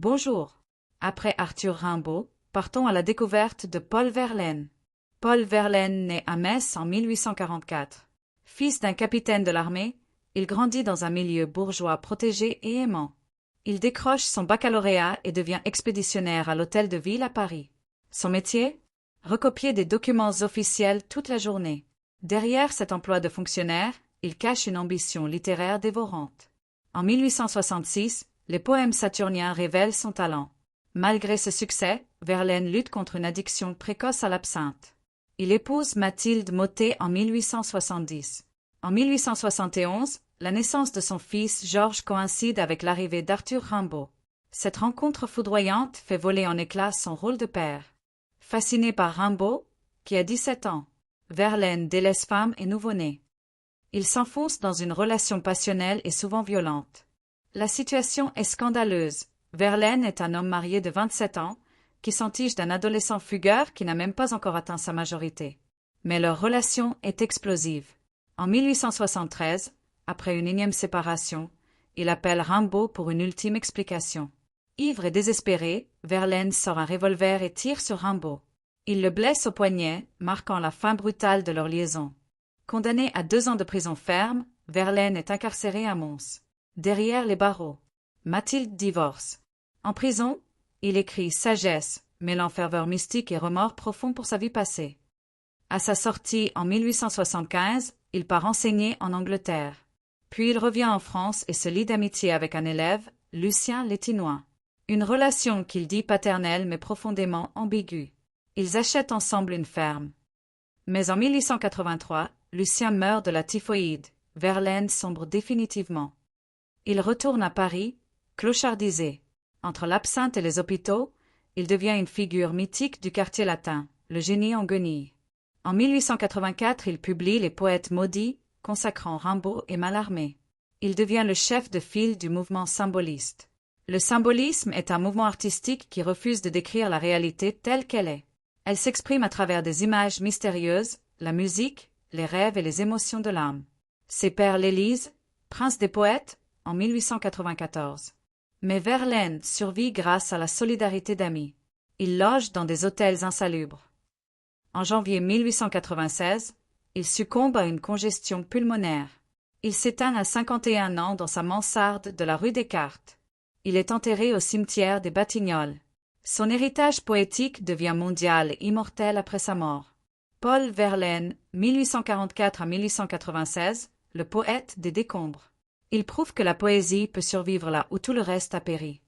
Bonjour. Après Arthur Rimbaud, partons à la découverte de Paul Verlaine. Paul Verlaine naît à Metz en 1844. Fils d'un capitaine de l'armée, il grandit dans un milieu bourgeois protégé et aimant. Il décroche son baccalauréat et devient expéditionnaire à l'Hôtel de Ville à Paris. Son métier? Recopier des documents officiels toute la journée. Derrière cet emploi de fonctionnaire, il cache une ambition littéraire dévorante. En 1866, les poèmes saturniens révèlent son talent. Malgré ce succès, Verlaine lutte contre une addiction précoce à l'absinthe. Il épouse Mathilde Mottet en 1870. En 1871, la naissance de son fils Georges coïncide avec l'arrivée d'Arthur Rimbaud. Cette rencontre foudroyante fait voler en éclats son rôle de père. Fasciné par Rimbaud, qui a 17 ans, Verlaine délaisse femme et nouveau-né. Il s'enfonce dans une relation passionnelle et souvent violente. La situation est scandaleuse. Verlaine est un homme marié de 27 ans, qui s'entiche d'un adolescent fugueur qui n'a même pas encore atteint sa majorité. Mais leur relation est explosive. En 1873, après une énième séparation, il appelle Rimbaud pour une ultime explication. Ivre et désespéré, Verlaine sort un revolver et tire sur Rimbaud. Il le blesse au poignet, marquant la fin brutale de leur liaison. Condamné à 2 ans de prison ferme, Verlaine est incarcéré à Mons. Derrière les barreaux, Mathilde divorce. En prison, il écrit Sagesse, mêlant ferveur mystique et remords profonds pour sa vie passée. À sa sortie en 1875, il part enseigner en Angleterre. Puis il revient en France et se lie d'amitié avec un élève, Lucien Létinois. Une relation qu'il dit paternelle mais profondément ambiguë. Ils achètent ensemble une ferme. Mais en 1883, Lucien meurt de la typhoïde. Verlaine sombre définitivement. Il retourne à Paris, clochardisé. Entre l'absinthe et les hôpitaux, il devient une figure mythique du quartier latin, le génie en guenilles. En 1884, il publie Les Poètes maudits, consacrant Rimbaud et Mallarmé. Il devient le chef de file du mouvement symboliste. Le symbolisme est un mouvement artistique qui refuse de décrire la réalité telle qu'elle est. Elle s'exprime à travers des images mystérieuses, la musique, les rêves et les émotions de l'âme. Ses pères l'élisent, prince des poètes, en 1894. Mais Verlaine survit grâce à la solidarité d'amis. Il loge dans des hôtels insalubres. En janvier 1896, il succombe à une congestion pulmonaire. Il s'éteint à 51 ans dans sa mansarde de la rue Descartes. Il est enterré au cimetière des Batignolles. Son héritage poétique devient mondial et immortel après sa mort. Paul Verlaine, 1844 à 1896, le poète des décombres. Il prouve que la poésie peut survivre là où tout le reste a péri.